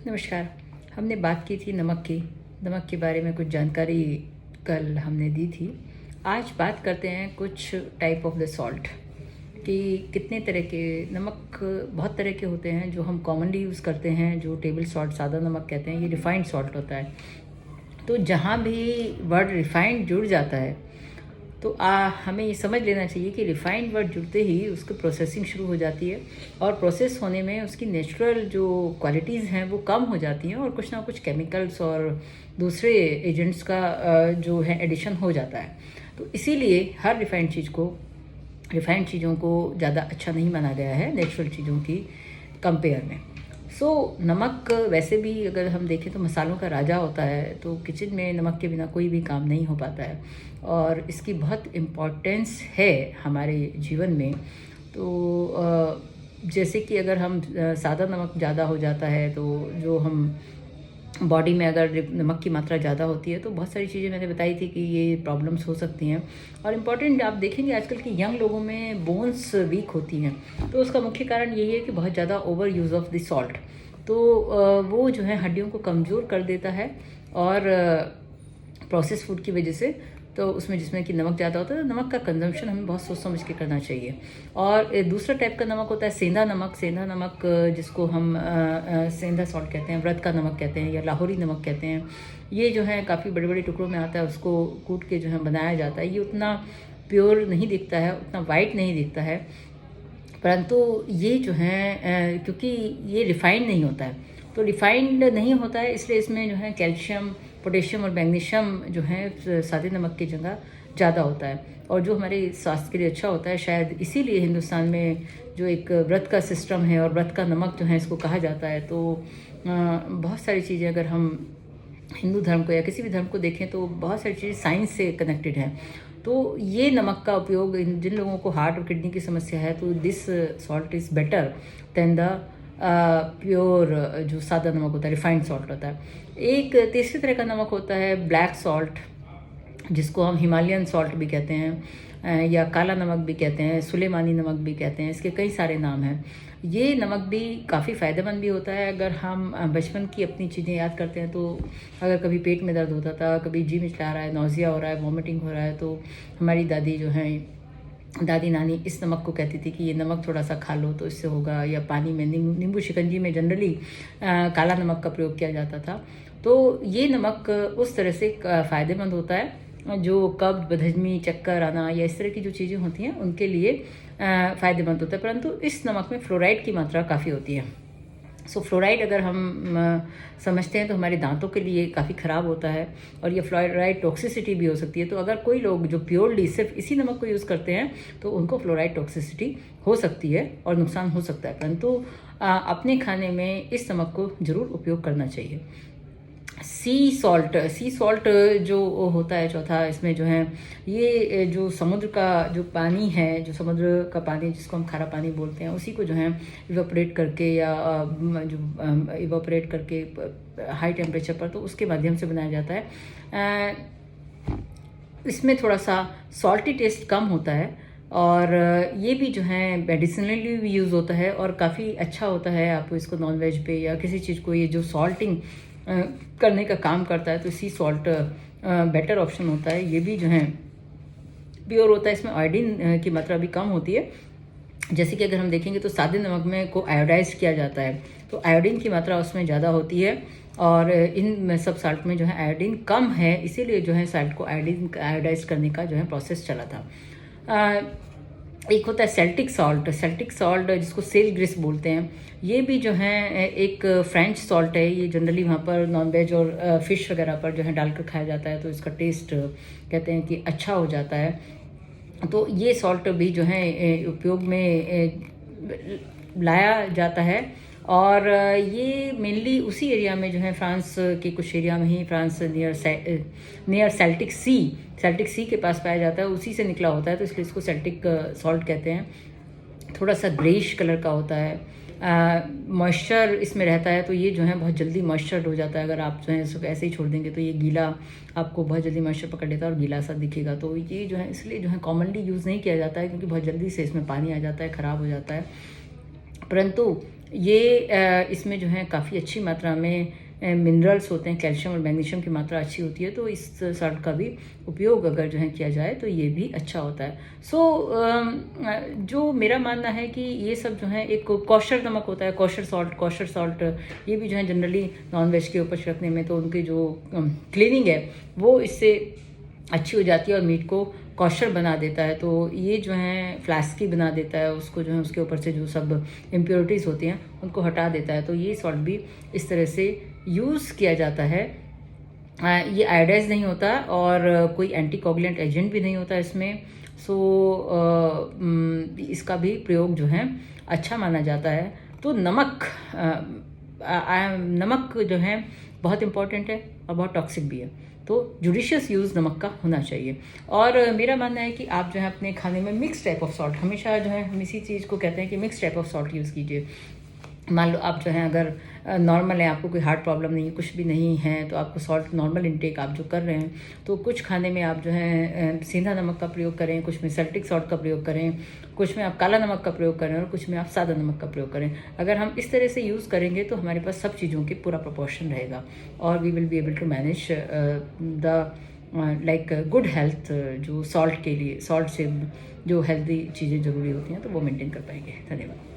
नमस्कार। हमने बात की थी नमक के बारे में कुछ जानकारी कल हमने दी थी। आज बात करते हैं कुछ टाइप ऑफ द सॉल्ट कि कितने तरह के नमक। बहुत तरह के होते हैं जो हम कॉमनली यूज़ करते हैं, जो टेबल सॉल्ट सादा नमक कहते हैं, ये रिफ़ाइंड सॉल्ट होता है। तो जहाँ भी वर्ड रिफ़ाइंड जुड़ जाता है तो हमें ये समझ लेना चाहिए कि रिफ़ाइंड वर्ड जुड़ते ही उसकी प्रोसेसिंग शुरू हो जाती है और प्रोसेस होने में उसकी नेचुरल जो क्वालिटीज़ हैं वो कम हो जाती हैं और कुछ ना कुछ केमिकल्स और दूसरे एजेंट्स का जो है एडिशन हो जाता है। तो इसीलिए हर रिफ़ाइंड चीज़ों को ज़्यादा अच्छा नहीं माना गया है नेचुरल चीज़ों की कंपेयर में। नमक वैसे भी अगर हम देखें तो मसालों का राजा होता है, तो किचन में नमक के बिना कोई भी काम नहीं हो पाता है और इसकी बहुत इम्पोर्टेंस है हमारे जीवन में। जैसे कि अगर हम सादा नमक ज़्यादा हो जाता है तो जो हम बॉडी में अगर नमक की मात्रा ज़्यादा होती है तो बहुत सारी चीज़ें मैंने बताई थी कि ये प्रॉब्लम्स हो सकती हैं। और इम्पॉर्टेंट आप देखेंगे आजकल की यंग लोगों में बोन्स वीक होती हैं, तो उसका मुख्य कारण यही है कि बहुत ज़्यादा over use of the salt. वो जो है हड्डियों को कमज़ोर कर देता है और प्रोसेस फूड की वजह से तो उसमें जिसमें कि नमक ज़्यादा होता है, तो नमक का कंजम्पशन हमें बहुत सोच समझ के करना चाहिए। और दूसरा टाइप का नमक होता है सेंधा नमक, जिसको हम सेंधा सॉल्ट कहते हैं, व्रत का नमक कहते हैं या लाहौरी नमक कहते हैं। ये जो है काफ़ी बड़े बड़े टुकड़ों में आता है, उसको कूट के जो है बनाया जाता है। ये उतना प्योर नहीं दिखता है, उतना वाइट नहीं दिखता है, परंतु ये जो है क्योंकि ये रिफ़ाइंड नहीं होता है, तो रिफ़ाइंड नहीं होता है इसलिए इसमें जो है कैल्शियम, पोटेशियम और मैग्नीशियम जो है सादे नमक की जगह ज़्यादा होता है और जो हमारे स्वास्थ्य के लिए अच्छा होता है। शायद इसीलिए हिंदुस्तान में जो एक व्रत का सिस्टम है और व्रत का नमक जो है इसको कहा जाता है। बहुत सारी चीज़ें अगर हम हिंदू धर्म को या किसी भी धर्म को देखें तो बहुत सारी चीज़ें साइंस से कनेक्टेड हैं। तो ये नमक का उपयोग जिन लोगों को हार्ट और किडनी की समस्या है, तो this salt is better than the pure जो सादा नमक होता है, रिफाइंड सॉल्ट होता है। एक तीसरी तरह का नमक होता है ब्लैक सॉल्ट, जिसको हम हिमालयन सॉल्ट भी कहते हैं या काला नमक भी कहते हैं, सुलेमानी नमक भी कहते हैं, इसके कई सारे नाम हैं। ये नमक भी काफ़ी फ़ायदेमंद भी होता है। अगर हम बचपन की अपनी चीज़ें याद करते हैं तो अगर कभी पेट में दर्द होता था, कभी जी मिचला रहा है, नौजिया हो रहा है, वॉमिटिंग हो रहा है, तो हमारी दादी जो हैं, दादी नानी इस नमक को कहती थी कि ये नमक थोड़ा सा खा लो तो इससे होगा। या पानी में नींबू शिकंजी में जनरली काला नमक का प्रयोग किया जाता था। तो ये नमक उस तरह से फ़ायदेमंद होता है जो कब्ज़, बदहज़मी, चक्कर आना या इस तरह की जो चीज़ें होती हैं उनके लिए फ़ायदेमंद होता है। परंतु इस नमक में फ्लोराइड की मात्रा काफ़ी होती है। फ्लोराइड अगर हम समझते हैं तो हमारे दांतों के लिए काफ़ी ख़राब होता है और ये फ्लोराइड टॉक्सिसिटी भी हो सकती है। तो अगर कोई लोग जो प्योरली सिर्फ इसी नमक को यूज़ करते हैं तो उनको फ्लोराइड टॉक्सिसिटी हो सकती है और नुकसान हो सकता है, परंतु अपने खाने में इस नमक को ज़रूर उपयोग करना चाहिए। सी सॉल्ट जो होता है चौथा, इसमें जो है ये जो समुद्र का जो पानी है, जो समुद्र का पानी जिसको हम खारा पानी बोलते हैं, उसी को जो है इवेपोरेट करके या इवेपोरेट करके हाई टेम्परेचर पर, तो उसके माध्यम से बनाया जाता है। इसमें थोड़ा सा सॉल्टी टेस्ट कम होता है और ये भी जो है मेडिसिनली भी यूज़ होता है और काफ़ी अच्छा होता है। आप इसको नॉन वेज पे या किसी चीज़ को ये जो सॉल्टिंग करने का काम करता है, तो सी सॉल्ट बेटर ऑप्शन होता है। ये भी जो है प्योर होता है, इसमें आयोडीन की मात्रा भी कम होती है। जैसे कि अगर हम देखेंगे तो सादे नमक में को आयोडाइज किया जाता है, तो आयोडीन की मात्रा उसमें ज़्यादा होती है और इन सब साल्ट में जो है आयोडीन कम है, इसीलिए जो है साल्ट को आयोडाइज करने का जो है प्रोसेस चला था। एक होता है सेल्टिक सॉल्ट जिसको सेल ग्रीस बोलते हैं। ये भी जो है एक फ्रेंच सॉल्ट है। ये जनरली वहाँ पर नॉनवेज और फिश वगैरह पर जो है डालकर खाया जाता है, तो इसका टेस्ट कहते हैं कि अच्छा हो जाता है। तो ये सॉल्ट भी जो है उपयोग में लाया जाता है और ये मेनली उसी एरिया में जो है फ्रांस के कुछ एरिया में ही, फ्रांस नियर सेल्टिक सी के पास पाया जाता है, उसी से निकला होता है, तो इसलिए इसको सेल्टिक सॉल्ट कहते हैं। थोड़ा सा ग्रेइश कलर का होता है, मॉइस्चर इसमें रहता है, तो ये जो है बहुत जल्दी मॉइस्चर्ड हो जाता है। अगर आप जो है इसको ऐसे ही छोड़ देंगे तो ये गीला, आपको बहुत जल्दी मॉइस्चर पकड़ लेता है और गीला सा दिखेगा। तो ये जो है इसलिए जो है कॉमनली यूज़ नहीं किया जाता है, क्योंकि बहुत जल्दी से इसमें पानी आ जाता है, ख़राब हो जाता है। परंतु ये इसमें जो है काफ़ी अच्छी मात्रा में मिनरल्स होते हैं, कैल्शियम और मैग्नीशियम की मात्रा अच्छी होती है, तो इस सॉल्ट का भी उपयोग अगर जो है किया जाए तो ये भी अच्छा होता है। जो मेरा मानना है कि ये सब जो है एक कॉशर नमक होता है, कॉशर सॉल्ट ये भी जो है जनरली नॉन वेज के ऊपर छिड़कने में तो उनकी जो क्लीनिंग है वो इससे अच्छी हो जाती है और मीट को कॉशर बना देता है। तो ये जो है फ्लास्की बना देता है, उसको जो है उसके ऊपर से जो सब इम्प्योरिटीज़ होती हैं उनको हटा देता है। तो ये सॉल्ट भी इस तरह से यूज़ किया जाता है। ये आयोडाइज नहीं होता और कोई एंटीकोगुलेंट एजेंट भी नहीं होता इसमें। इसका भी प्रयोग जो है अच्छा माना जाता है। तो नमक जो है बहुत इम्पॉर्टेंट है और बहुत टॉक्सिक भी है, तो जुडिशियस यूज़ नमक का होना चाहिए। और मेरा मानना है कि आप जो है अपने खाने में मिक्स टाइप ऑफ सॉल्ट, हमेशा जो है हम इसी चीज़ को कहते हैं कि mix type of salt use कीजिए। मान लो आप जो है अगर नॉर्मल है, आपको कोई हार्ट प्रॉब्लम नहीं है, कुछ भी नहीं है, तो आपको सॉल्ट नॉर्मल इंटेक आप जो कर रहे हैं, तो कुछ खाने में आप जो है सेंधा नमक का प्रयोग करें, कुछ में सेल्टिक सॉल्ट का प्रयोग करें, कुछ में आप काला नमक का प्रयोग करें और कुछ में आप सादा नमक का प्रयोग करें। अगर हम इस तरह से यूज़ करेंगे तो हमारे पास सब चीज़ों के पूरा प्रोपोर्शन रहेगा और we will be able to manage the like good health. जो सॉल्ट के लिए, सॉल्ट से जो हेल्दी चीज़ें ज़रूरी होती हैं तो वो मेंटेन कर पाएंगे। धन्यवाद।